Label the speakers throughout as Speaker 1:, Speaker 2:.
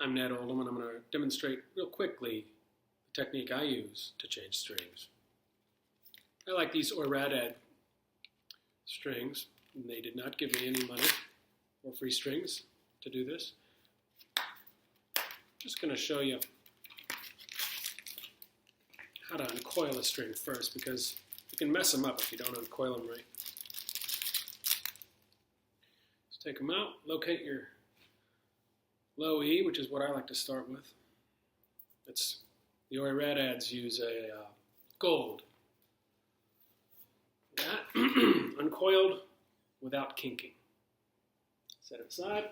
Speaker 1: I'm Ned Oldham, and I'm going to demonstrate real quickly the technique I use to change strings. I like these Untitled strings, and they did not give me any money or free strings to do this. Just going to show you how to uncoil a string first, because you can mess them up if you don't uncoil them right. Let's take them out, locate your low E, which is what I like to start with. It's the Untitleds use a gold. That uncoiled without kinking. Set it aside.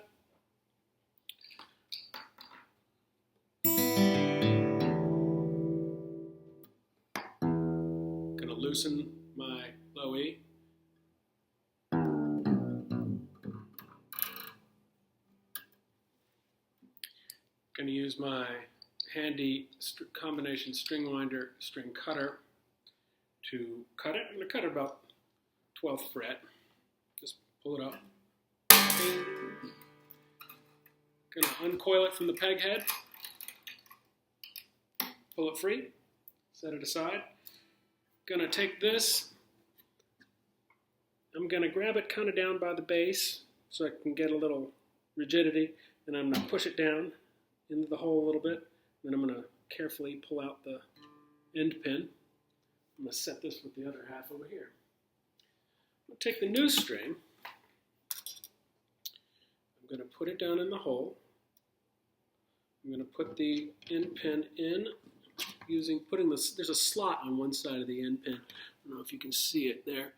Speaker 1: Gonna loosen my low E. Going to use my handy combination string winder, string cutter to cut it. I'm going to cut it about 12th fret. Just pull it up. Going to uncoil it from the peg head. Pull it free. Set it aside. Going to take this. I'm going to grab it kind of down by the base so I can get a little rigidity, and I'm going to push it down into the hole a little bit. Then I'm going to carefully pull out the end pin. I'm going to set this with the other half over here. I'm going to take the new string. I'm going to put it down in the hole. I'm going to put the end pin in there's a slot on one side of the end pin. I don't know if you can see it there.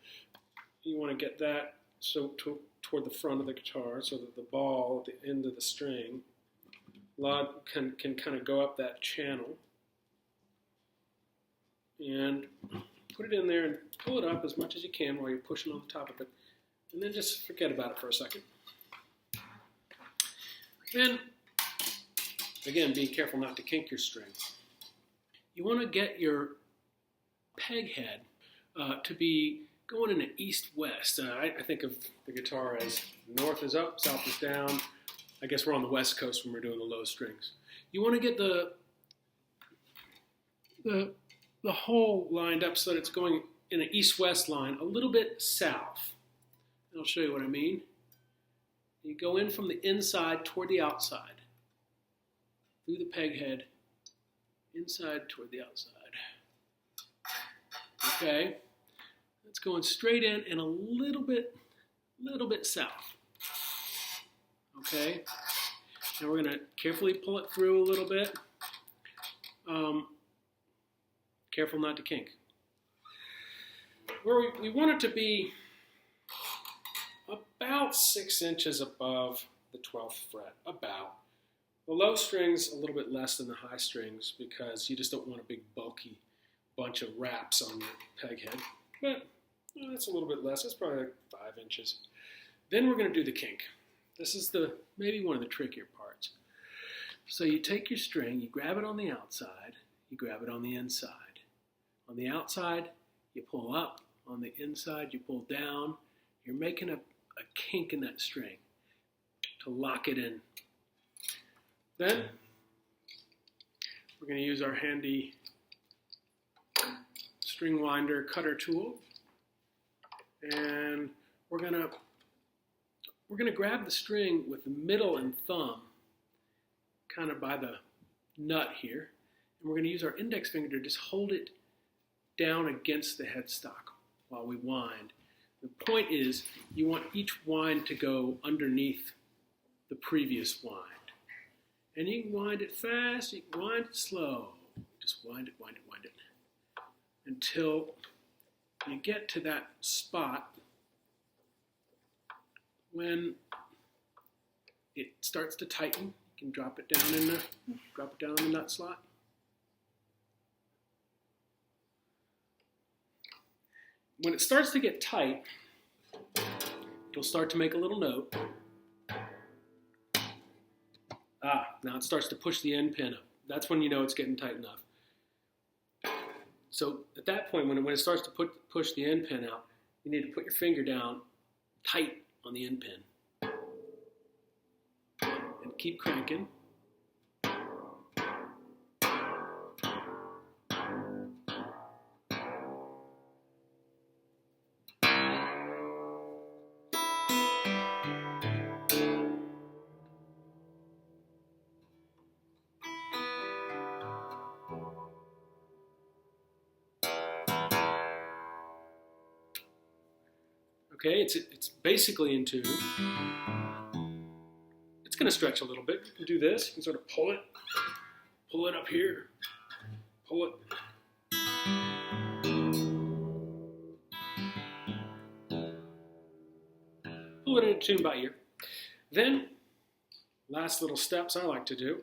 Speaker 1: You want to get that toward the front of the guitar so that the ball at the end of the string can kind of go up that channel, and put it in there and pull it up as much as you can while you're pushing on the top of it, and then just forget about it for a second. Then, again, be careful not to kink your string. You want to get your peg head to be going in an east-west. I think of the guitar as north is up, south is down. I guess we're on the West Coast when we're doing the low strings. You want to get the hole lined up so that it's going in an east-west line, a little bit south. And I'll show you what I mean. You go in from the inside toward the outside, through the peg head, inside toward the outside. Okay, that's going straight in and a little bit south. Okay, now we're going to carefully pull it through a little bit. Careful not to kink. Where we want it to be about 6 inches above the 12th fret, about. The low strings a little bit less than the high strings because you just don't want a big bulky bunch of wraps on your peg head. But that's a little bit less. It's probably like 5 inches. Then we're going to do the kink. This is maybe one of the trickier parts. So you take your string, you grab it on the outside, you grab it on the inside. On the outside, you pull up. On the inside, you pull down. You're making a kink in that string to lock it in. Then we're going to use our handy string winder cutter tool, and we're going to grab the string with the middle and thumb kind of by the nut here, and we're going to use our index finger to just hold it down against the headstock while we wind. The point is you want each wind to go underneath the previous wind. And you can wind it fast, you can wind it slow. Just wind it, wind it, wind it, until you get to that spot when it starts to tighten. You can drop it down in the nut slot. When it starts to get tight, it'll start to make a little note. Now it starts to push the end pin up. That's when you know it's getting tight enough. So at that point, when it starts to push the end pin out, you need to put your finger down tight on the end pin. And keep cranking. Okay, it's basically in tune. It's going to stretch a little bit. You can do this. You can sort of pull it up here, pull it. Pull it into tune by ear. Then, last little steps I like to do.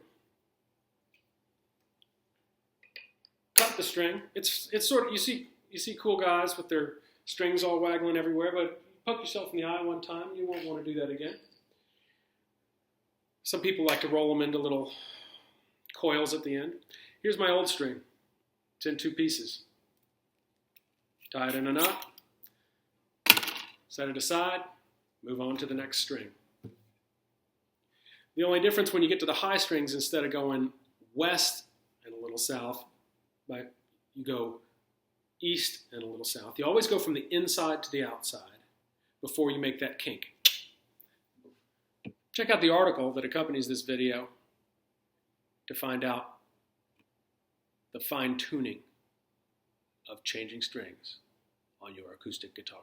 Speaker 1: Cut the string. It's sort of, you see cool guys with their strings all waggling everywhere, but poke yourself in the eye one time, you won't want to do that again. Some people like to roll them into little coils at the end. Here's my old string. It's in 2 pieces. Tie it in a knot, set it aside, move on to the next string. The only difference when you get to the high strings, instead of going west and a little south, you go east and a little south. You always go from the inside to the outside before you make that kink. Check out the article that accompanies this video to find out the fine-tuning of changing strings on your acoustic guitar.